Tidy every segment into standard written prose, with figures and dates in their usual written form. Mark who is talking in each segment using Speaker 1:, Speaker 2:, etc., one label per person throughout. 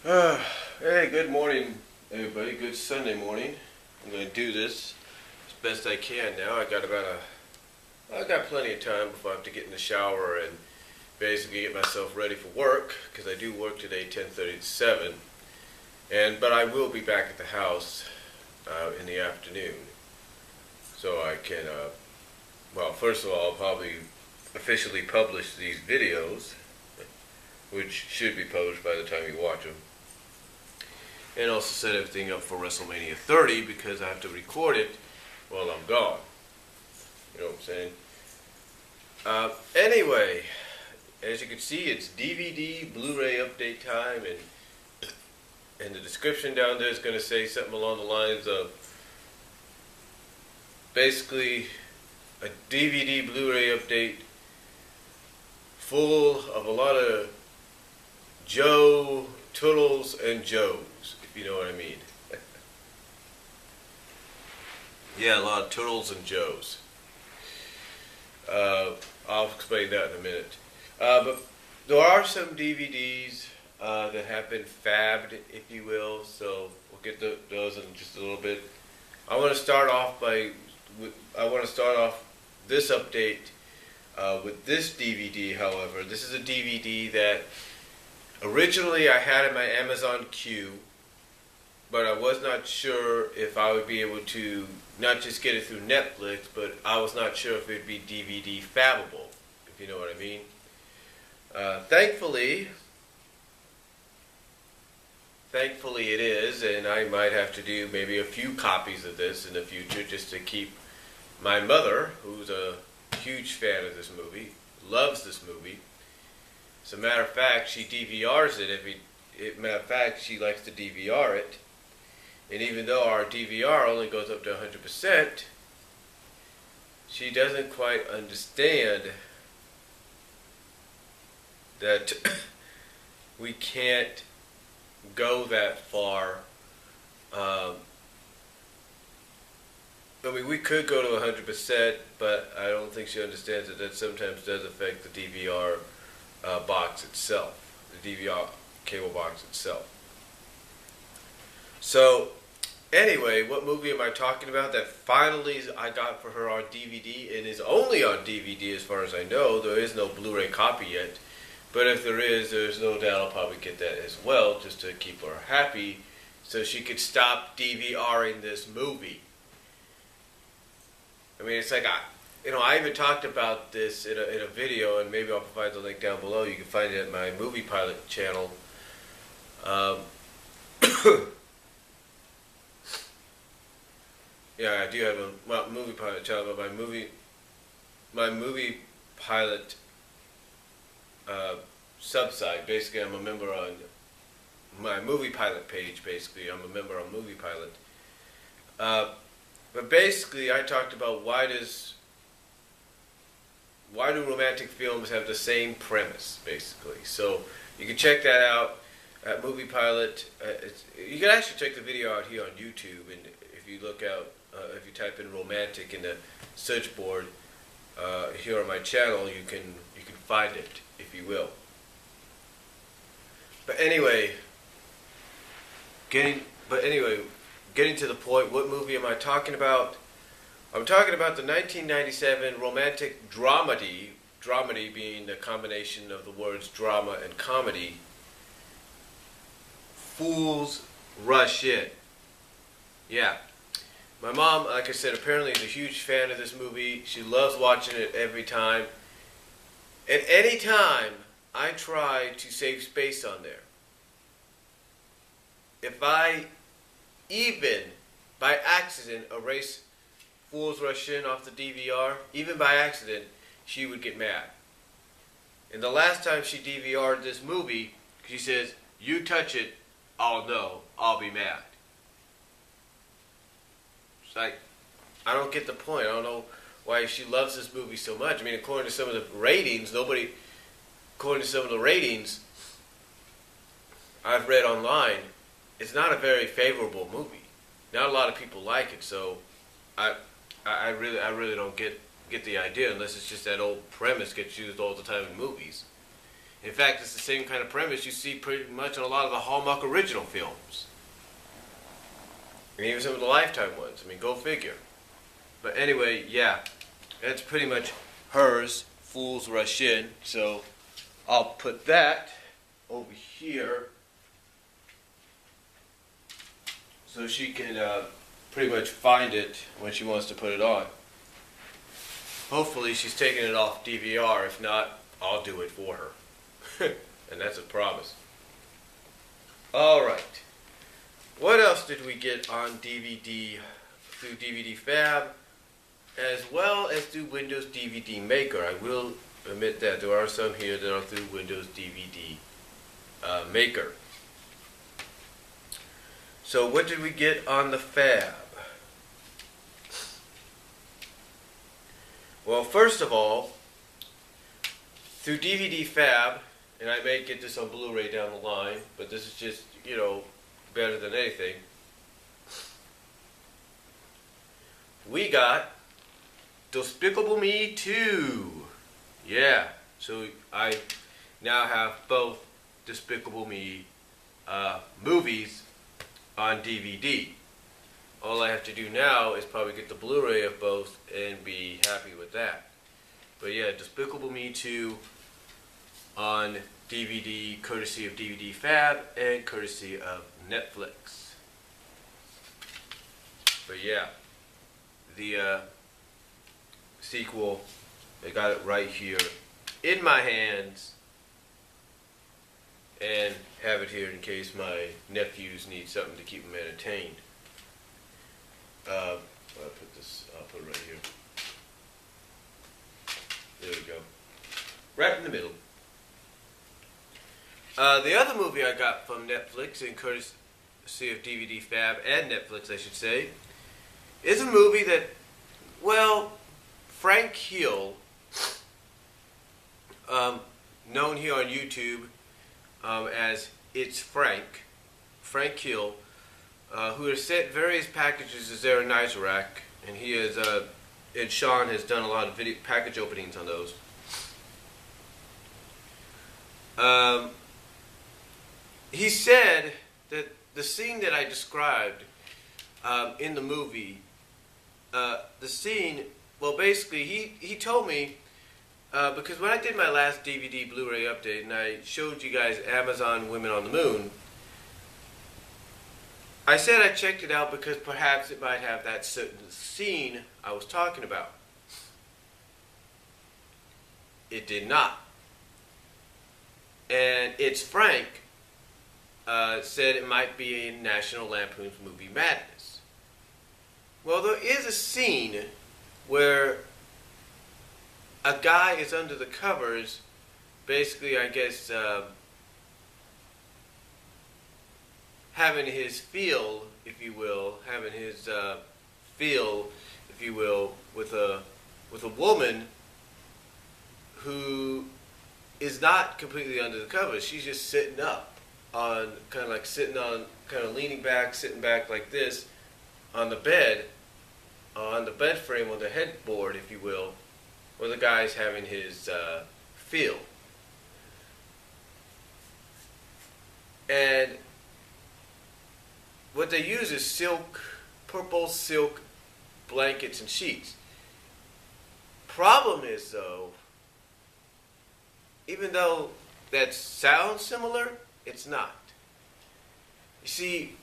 Speaker 1: Uh, hey, good morning, everybody. Good Sunday morning. I'm going to do this as best I can now. I got plenty of time before I have to get in the shower and basically get myself ready for work because I do work today 10:30 to 7. But I will be back at the house in the afternoon. So I can, first of all, I'll probably officially publish these videos, which should be published by the time you watch them. And also set everything up for WrestleMania 30 because I have to record it while I'm gone. You know what I'm saying? Anyway, as you can see, it's DVD, Blu-ray update time, and the description down there is going to say something along the lines of basically a DVD, Blu-ray update full of a lot of Joe, Toodles, and Joes, if you know what I mean. Yeah, a lot of Toodles and Joes. I'll explain that in a minute. But there are some DVDs that have been fabbed, if you will, so we'll get to those in just a little bit. I want to start off this update with this DVD, however. This is a DVD that originally I had in my Amazon queue, but I was not sure if I would be able to not just get it through Netflix, but I was not sure if it would be DVD fabbable, if you know what I mean. Thankfully it is, and I might have to do maybe a few copies of this in the future just to keep my mother, who's a huge fan of this movie, loves this movie. As a matter of fact, she DVRs it. Matter of fact, she likes to DVR it. And even though our DVR only goes up to 100%, she doesn't quite understand that we can't go that far. We could go to 100%, but I don't think she understands that sometimes does affect the DVR box itself, the DVR cable box itself. So, anyway, what movie am I talking about that finally I got for her on DVD and is only on DVD as far as I know? There is no Blu-ray copy yet, but if there is, there's no doubt I'll probably get that as well just to keep her happy so she could stop DVRing this movie. I mean, it's like, I even talked about this in a video, and maybe I'll provide the link down below. You can find it at my Movie Pilot channel. Yeah, I do have a Movie Pilot channel, but my movie Pilot subsite. Basically, I'm a member on my Movie Pilot page. Basically, I'm a member on Movie Pilot. But basically, I talked about why do romantic films have the same premise, basically. So you can check that out at Movie Pilot. You can actually check the video out here on YouTube, and if you look out, if you type in romantic in the search board here on my channel, you can find it, if you will. But anyway, getting to the point, what movie am I talking about? I'm talking about the 1997 romantic dramedy being the combination of the words drama and comedy, Fools Rush In. Yeah. My mom, like I said, apparently is a huge fan of this movie. She loves watching it every time. At any time, I try to save space on there. If I even by accident erase Fools Rush In off the DVR, even by accident, she would get mad. And the last time she DVR'd this movie, she says, "You touch it, I'll know, I'll be mad." It's like, I don't get the point. I don't know why she loves this movie so much. I mean, according to some of the ratings, I've read online, it's not a very favorable movie. Not a lot of people like it, so I really don't get the idea unless it's just that old premise gets used all the time in movies. In fact, it's the same kind of premise you see pretty much in a lot of the Hallmark original films. And even some of the Lifetime ones. I mean, go figure. But anyway, yeah, that's pretty much hers, Fools Rush In. So I'll put that over here so she can pretty much find it when she wants to put it on. Hopefully she's taking it off DVR. If not, I'll do it for her. And that's a promise. Alright. What else did we get on DVD through DVD Fab, as well as through Windows DVD Maker? I will admit that there are some here that are through Windows DVD Maker. So what did we get on the Fab? Well, first of all, through DVD Fab, and I may get this on Blu-ray down the line, but this is just, you know, better than anything. We got Despicable Me 2. Yeah, so I now have both Despicable Me movies on DVD. All I have to do now is probably get the Blu-ray of both and be happy with that. But yeah, Despicable Me 2 on DVD, courtesy of DVD Fab and courtesy of Netflix. But yeah, the sequel, I got it right here in my hands, and have it here in case my nephews need something to keep them entertained. I'll put it right here. There we go. Right in the middle. The other movie I got from Netflix, in courtesy of DVD Fab and Netflix, I should say, is a movie that, well, Frank Hill, known here on YouTube as It's Frank Hill, who has sent various packages as there in Nizorak, and he has, and Sean has done a lot of video package openings on those. He said that the scene that I described in the movie, the scene, well, basically, he told me, because when I did my last DVD Blu-ray update and I showed you guys Amazon Women on the Moon, I said I checked it out because perhaps it might have that certain scene I was talking about. It did not. And It's Frank said it might be in National Lampoon's Movie Madness. Well, there is a scene where a guy is under the covers, basically, I guess, having his feel, if you will, with a woman who is not completely under the covers. She's just sitting up on, kind of leaning back, sitting back like this on the bed frame, on the headboard, if you will, where the guy's having his feel. And what they use is purple silk blankets and sheets. Problem is, though, even though that sounds similar, it's not. You see,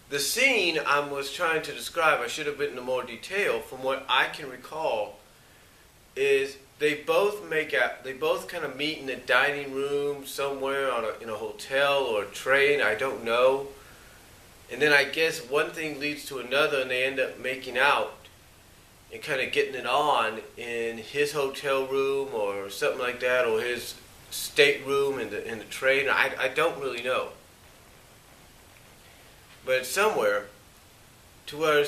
Speaker 1: the scene I was trying to describe, I should have been into more detail, from what I can recall, is they both kind of meet in a dining room somewhere in a hotel or a train, I don't know. And then I guess one thing leads to another and they end up making out and kind of getting it on in his hotel room or something like that, or his stateroom in the train. I don't really know. But it's somewhere to where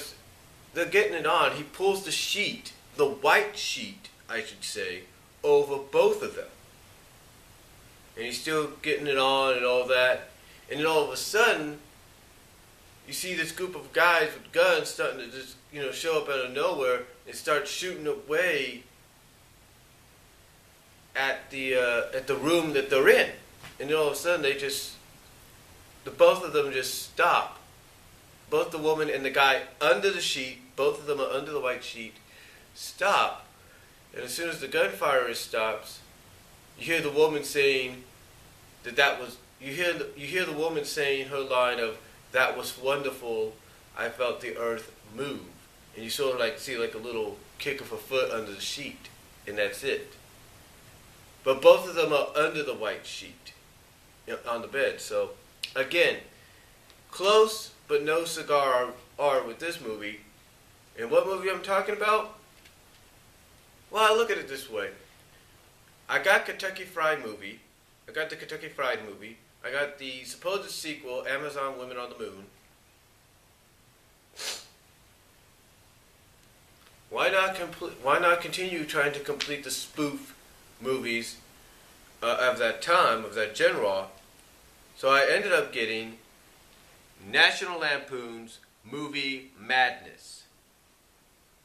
Speaker 1: they're getting it on. He pulls the sheet, the white sheet, I should say, over both of them. And he's still getting it on and all that. And then all of a sudden, you see this group of guys with guns starting to just, show up out of nowhere and start shooting away at the room that they're in, and then all of a sudden both of them just stop. Both the woman and the guy under the sheet, both of them are under the white sheet, stop. And as soon as the gunfire stops, you hear the woman saying you hear the woman saying her line of, "That was wonderful. I felt the earth move." And you sort of like see like a little kick of her foot under the sheet, and that's it. But both of them are under the white sheet, on the bed. So again, close but no cigar are with this movie. And what movie I'm talking about? Well, I look at it this way. I got Kentucky Fried Movie. I got the Kentucky Fried Movie. I got the supposed sequel, Amazon Women on the Moon. Why not continue trying to complete the spoof movies of that time, of that genre? So I ended up getting National Lampoon's Movie Madness.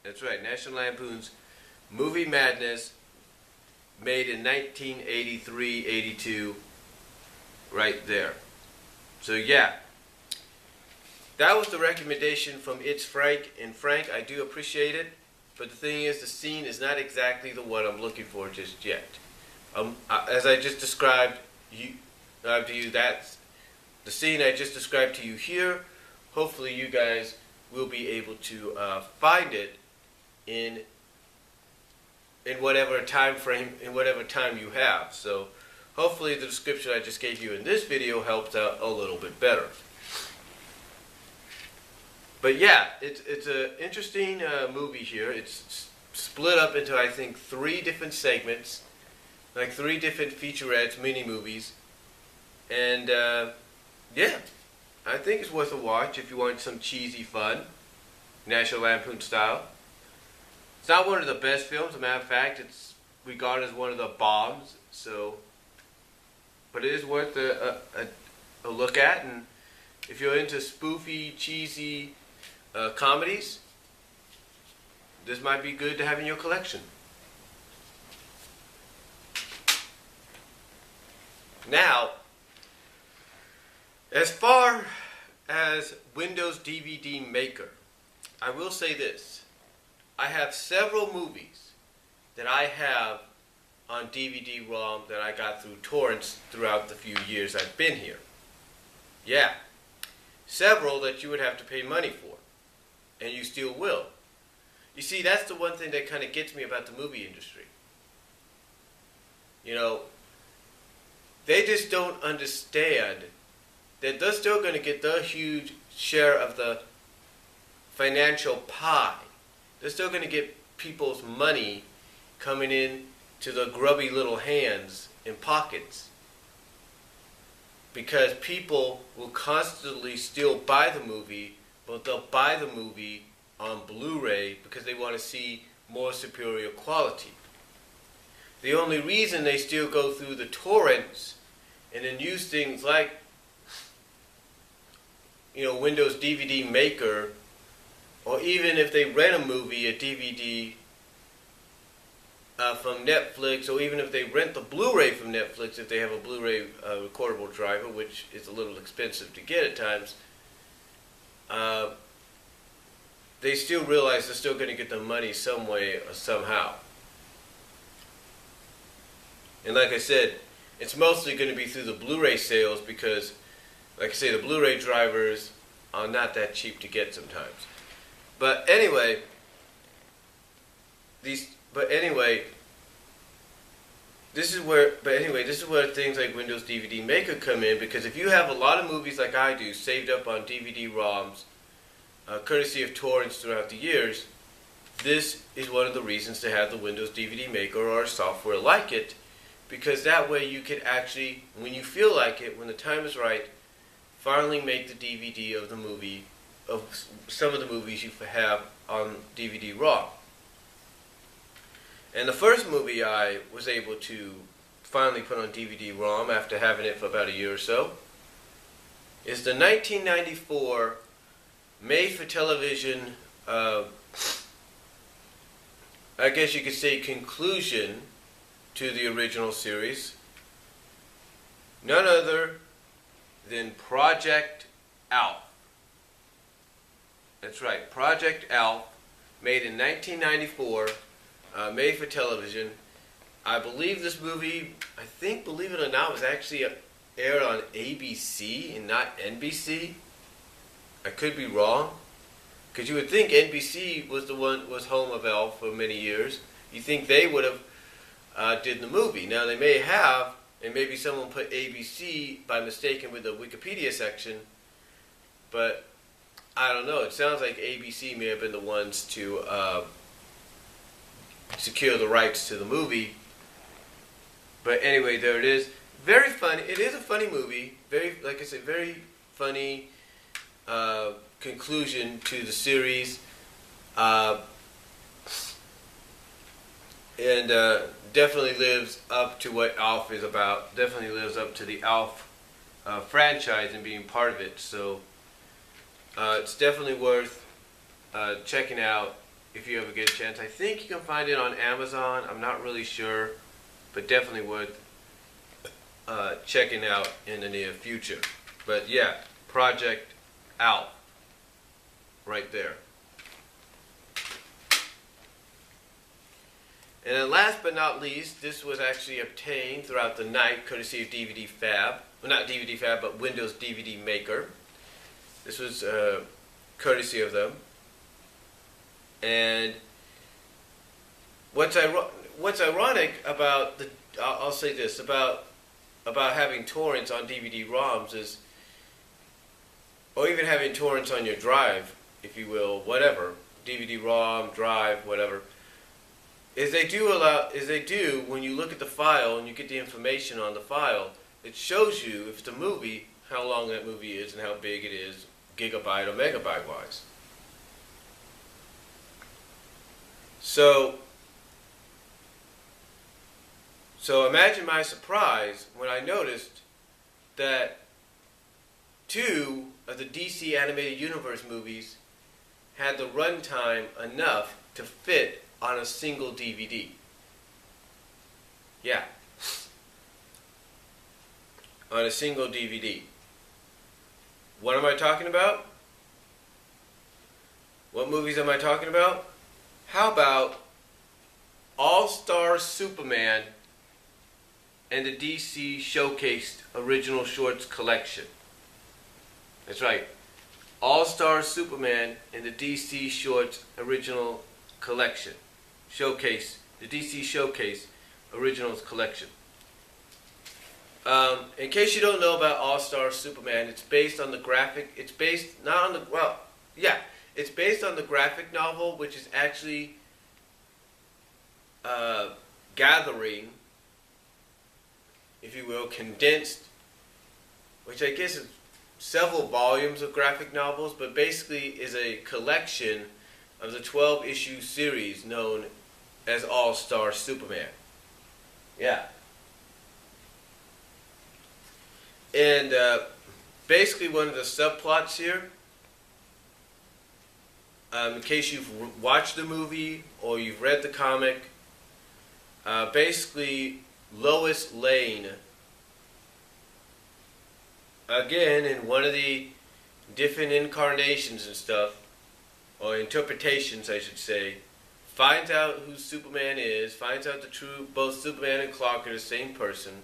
Speaker 1: That's right, National Lampoon's Movie Madness, made in 1983-82, right there. So yeah, that was the recommendation from It's Frank. And Frank, I do appreciate it, but the thing is, the scene is not exactly the one I'm looking for just yet. As I just described to you, that's the scene I just described to you here. Hopefully you guys will be able to find it in whatever time frame, in whatever time you have. So hopefully the description I just gave you in this video helps out a little bit better. But yeah, it's an interesting movie here. It's split up into, I think, 3 different segments, like 3 different featurettes, mini-movies. And yeah, I think it's worth a watch if you want some cheesy fun, National Lampoon style. It's not one of the best films. As a matter of fact, it's regarded as one of the bombs. So, but it is worth a look at. And if you're into spoofy, cheesy comedies, this might be good to have in your collection. Now, as far as Windows DVD Maker, I will say this. I have several movies that I have on DVD-ROM that I got through torrents throughout the few years I've been here. Yeah, several that you would have to pay money for, and you still will. You see, that's the one thing that kind of gets me about the movie industry. You know, they just don't understand that they're still going to get their huge share of the financial pie. They're still going to get people's money coming in to the grubby little hands and pockets, because people will constantly still buy the movie, but they'll buy the movie on Blu-ray because they want to see more superior quality. The only reason they still go through the torrents and then use things like, Windows DVD Maker, or even if they rent a movie, a DVD from Netflix, or even if they rent the Blu-ray from Netflix, if they have a Blu-ray recordable driver, which is a little expensive to get at times, they still realize they're still going to get the money some way or somehow. And like I said, it's mostly going to be through the Blu-ray sales because, like I say, the Blu-ray drivers are not that cheap to get sometimes. But anyway, this is where things like Windows DVD Maker come in, because if you have a lot of movies like I do saved up on DVD-ROMs, courtesy of torrents throughout the years, this is one of the reasons to have the Windows DVD Maker or software like it, because that way you can actually, when you feel like it, when the time is right, finally make the DVD of the movie, of some of the movies you have on DVD-ROM. And the first movie I was able to finally put on DVD-ROM after having it for about a year or so is the 1994 made-for-television, I guess you could say, conclusion to the original series. None other than Project Alf. That's right, Project Alf, made in 1994, made for television. I believe this movie, believe it or not, was actually aired on ABC and not NBC. I could be wrong, because you would think NBC was home of Alf for many years. You think they would have did the movie. Now they may have, and maybe someone put ABC by mistake with the Wikipedia section, but I don't know. It sounds like ABC may have been the ones to secure the rights to the movie. But anyway, there it is. Very funny. It is a funny movie. Very, like I said, very funny conclusion to the series. And definitely lives up to what Alf is about. Definitely lives up to the Alf franchise and being part of it. So it's definitely worth checking out if you ever get a chance. I think you can find it on Amazon. I'm not really sure, but definitely worth checking out in the near future. But yeah, Project Alf, right there. And then last but not least, this was actually obtained throughout the night, courtesy of DVD Fab. Well, not DVD Fab, but Windows DVD Maker. This was courtesy of them. And what's ironic about the, I'll say this, about having torrents on DVD-ROMs is, or even having torrents on your drive, if you will, whatever, DVD-ROM, drive, whatever, is they do, when you look at the file and you get the information on the file, it shows you, if it's a movie, how long that movie is and how big it is, gigabyte or megabyte wise. So imagine my surprise when I noticed that 2 of the DC Animated Universe movies had the runtime enough to fit on a single DVD. Yeah. On a single DVD. What am I talking about? What movies am I talking about? How about All-Star Superman and the DC Showcased Original Shorts Collection? That's right. All-Star Superman and the DC Shorts Original Collection. Showcase, the DC Showcase Originals Collection. In case you don't know about All-Star Superman, it's based on the graphic, it's based on the graphic novel, which is actually gathering, if you will, condensed, which I guess is several volumes of graphic novels, but basically is a collection of the 12-issue series known as All-Star Superman. Yeah. And basically one of the subplots here, in case you've watched the movie or you've read the comic, basically Lois Lane, again in one of the different incarnations and stuff, or interpretations I should say, finds out who Superman is, finds out the true, both Superman and Clark are the same person,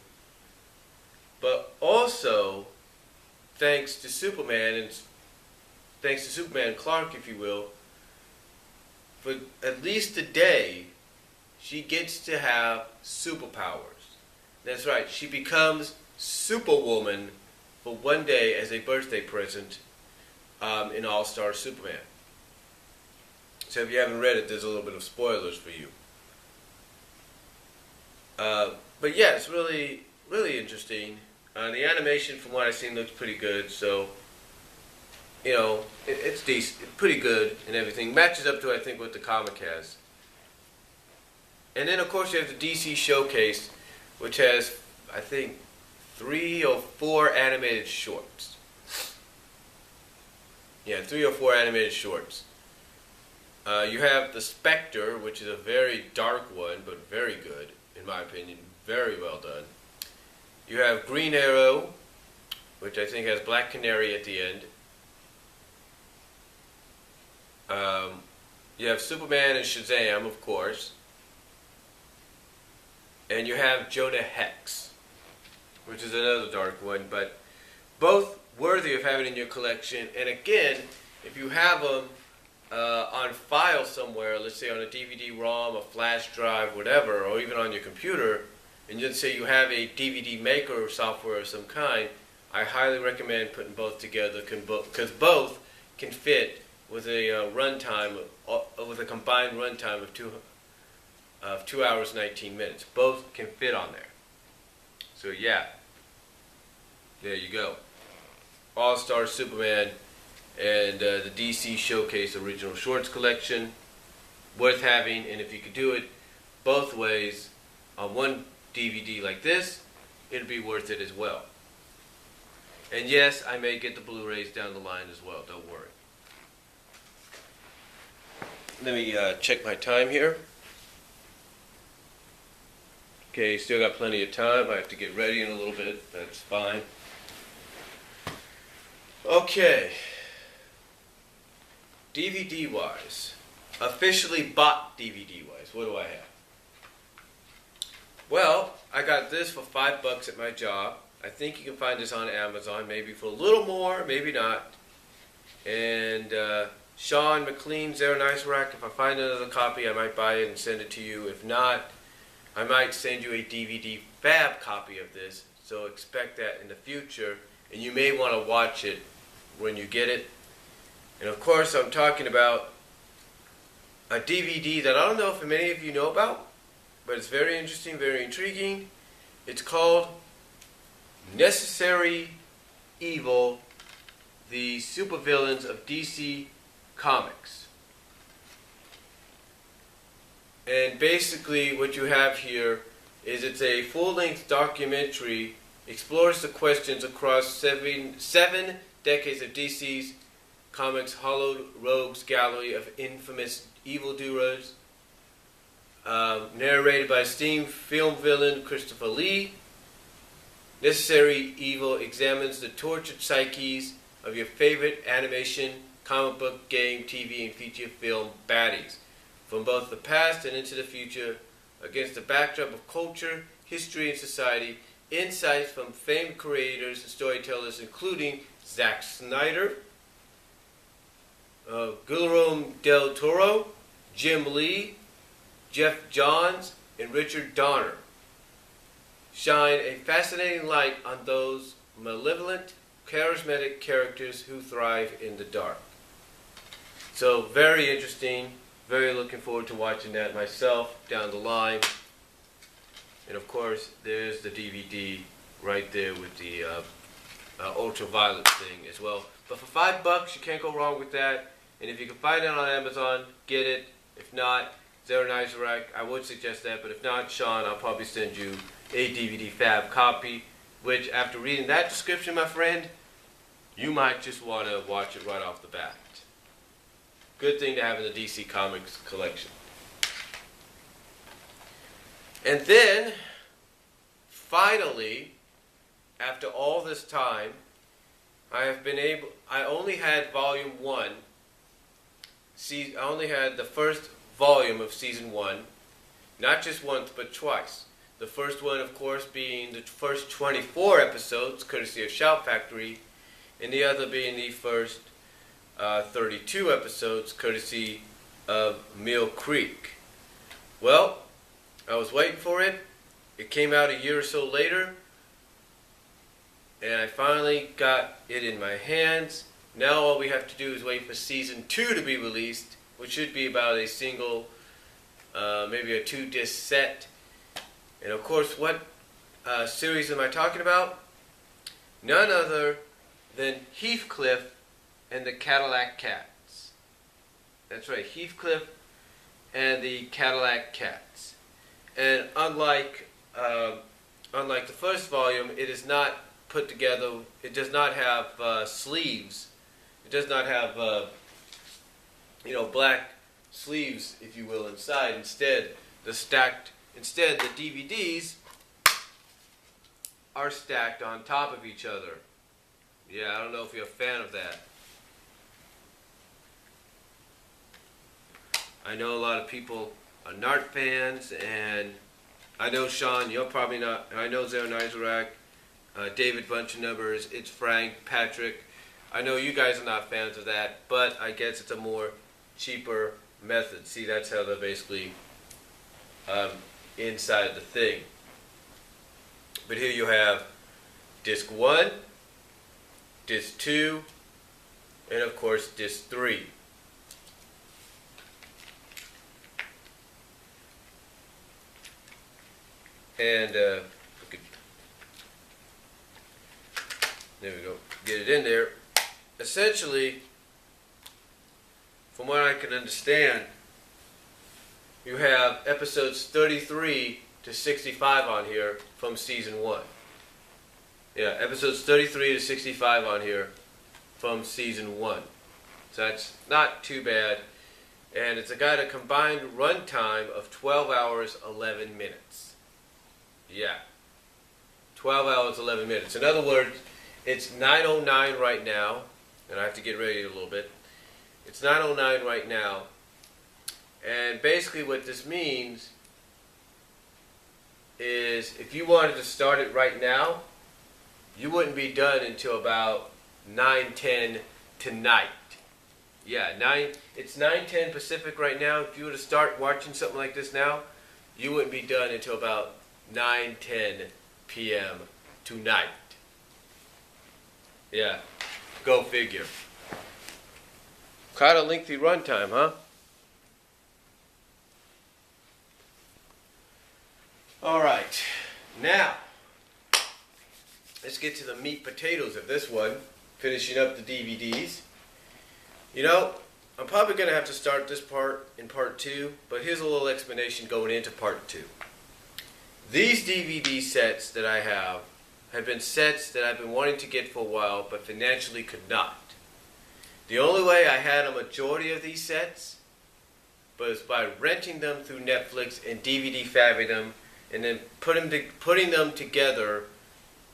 Speaker 1: but also, thanks to Superman and Clark, if you will, for at least a day, she gets to have superpowers. That's right, she becomes Superwoman for one day as a birthday present in All-Star Superman. So if you haven't read it, there's a little bit of spoilers for you. But yeah, it's really, really interesting. The animation, from what I've seen, looks pretty good. So, you know, it's decent, pretty good and everything. Matches up to, I think, what the comic has. And then, of course, you have the DC Showcase, which has, I think, 3 or 4 animated shorts. Yeah, 3 or 4 animated shorts. You have the Spectre, which is a very dark one, but very good. in my opinion. Very well done. You have Green Arrow, which I think has Black Canary at the end. You have Superman and Shazam, of course. And you have Jonah Hex, which is another dark one, but both worthy of having in your collection. And again, if you have them on file somewhere, let's say on a DVD-ROM, a flash drive, whatever, or even on your computer, and let's say you have a DVD maker software of some kind, I highly recommend putting both together because both can fit with a runtime, with a combined runtime of 2 hours 19 minutes. Both can fit on there. So yeah, there you go. All-Star Superman and the DC Showcase Original Shorts Collection, worth having. And if you could do it both ways on one DVD like this, it'd be worth it as well. And yes, I may get the Blu-rays down the line as well, don't worry. Let me check my time here. Okay, still got plenty of time. I have to get ready in a little bit. That's fine. Okay. DVD-wise. Officially bought DVD-wise. What do I have? Well, I got this for $5 at my job. I think you can find this on Amazon, maybe for a little more, maybe not. And Sean McLean's There Nice Rack. If I find another copy, I might buy it and send it to you. If not, I might send you a DVD fab copy of this. So expect that in the future. And you may want to watch it when you get it. And of course, I'm talking about a DVD that I don't know if many of you know about, but it's very interesting, very intriguing. It's called Necessary Evil, the Supervillains of DC Comics. And basically what you have here is it's a full-length documentary, explores the questions across seven decades of DC's Comics hollowed rogues gallery of infamous evildoers, narrated by esteemed film villain Christopher Lee. Necessary Evil examines the tortured psyches of your favorite animation, comic book, game, TV, and feature film baddies, from both the past and into the future, against the backdrop of culture, history, and society. Insights from famed creators and storytellers including Zack Snyder, Guillermo del Toro, Jim Lee, Jeff Johns, and Richard Donner shine a fascinating light on those malevolent, charismatic characters who thrive in the dark. So very interesting, very looking forward to watching that myself down the line. And of course, there's the DVD right there with the ultraviolet thing as well. But for $5, you can't go wrong with that. And if you can find it on Amazon, get it. If not, Zero Nice Rack, I would suggest that. But if not, Sean, I'll probably send you a DVD fab copy, which after reading that description, my friend, you might just want to watch it right off the bat. Good thing to have in the DC Comics collection. And then, finally, after all this time, I only had volume 1. I only had the first volume of season 1, not just once, but twice. The first one, of course, being the first 24 episodes, courtesy of Shout Factory, and the other being the first 32 episodes, courtesy of Mill Creek. Well, I was waiting for it. It came out a year or so later, and I finally got it in my hands. Now all we have to do is wait for season 2 to be released, which should be about a single, maybe a 2-disc set. And of course, what series am I talking about? None other than Heathcliff and the Cadillac Cats. That's right, Heathcliff and the Cadillac Cats. And unlike the first volume, it is not put together. It does not have sleeves. It does not have black sleeves, if you will, inside. Instead, the stacked Instead, the DVDs are stacked on top of each other. Yeah, I don't know if you're a fan of that. I know a lot of people are NART fans, and I know Sean, you're probably not. I know Zero Nizarak, David Bunch of Numbers, it's Frank, Patrick. I know you guys are not fans of that, but I guess it's a more cheaper method. See, that's how they're basically inside the thing. But here you have disc 1, disc 2, and of course disc 3. And there we go, get it in there. Essentially, from what I can understand, you have episodes 33 to 65 on here from season 1. Yeah, episodes 33 to 65 on here from season 1. So that's not too bad. And it's got a combined runtime of 12 hours, 11 minutes. Yeah. 12 hours, 11 minutes. In other words, it's 9:09 right now. And I have to get ready a little bit. It's 9:09 right now. And basically what this means is if you wanted to start it right now, you wouldn't be done until about 9:10 tonight. Yeah, it's 9:10 Pacific right now. If you were to start watching something like this now, you wouldn't be done until about 9:10 p.m. tonight. Yeah, go figure. Kind of lengthy runtime, huh? Alright, now, let's get to the meat potatoes of this one, finishing up the DVDs. You know, I'm probably going to have to start this part in part 2, but here's a little explanation going into part 2. These DVD sets that I have been sets that I've been wanting to get for a while, but financially could not. The only way I had a majority of these sets was by renting them through Netflix and DVD fabbing them, and then putting them together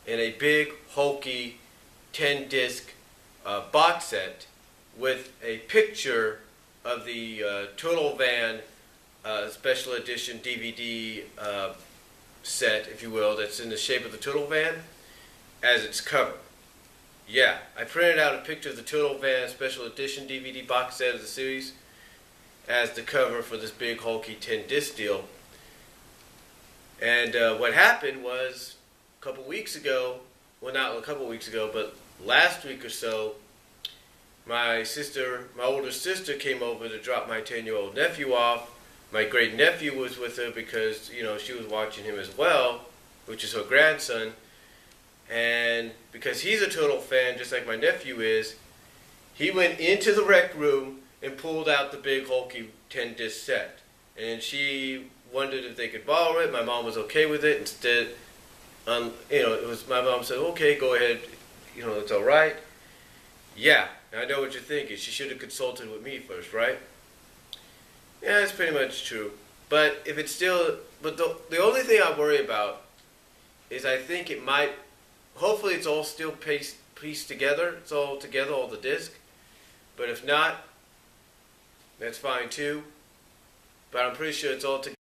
Speaker 1: in a big, hulky 10-disc box set with a picture of the Turtle Van special edition DVD set, if you will, that's in the shape of the Turtle Van as its cover. Yeah, I printed out a picture of the Turtle Van special edition DVD box set of the series as the cover for this big, hulky 10-disc deal. And what happened was a couple weeks ago, well, not a couple weeks ago, but last week or so, my older sister came over to drop my 10-year-old nephew off. My great nephew was with her because, you know, she was watching him as well, which is her grandson. And because he's a Turtle fan, just like my nephew is, he went into the rec room and pulled out the big hulky 10-disc set. And she wondered if they could borrow it. My mom was okay with it. Instead, it was my mom said, "Okay, go ahead. You know, it's all right." Yeah, I know what you're thinking. She should have consulted with me first, right? Yeah, that's pretty much true. But if it's still, the only thing I worry about is I think it might. Hopefully, it's all still pieced together. It's all together, all the disc. But if not, that's fine too. But I'm pretty sure it's all together.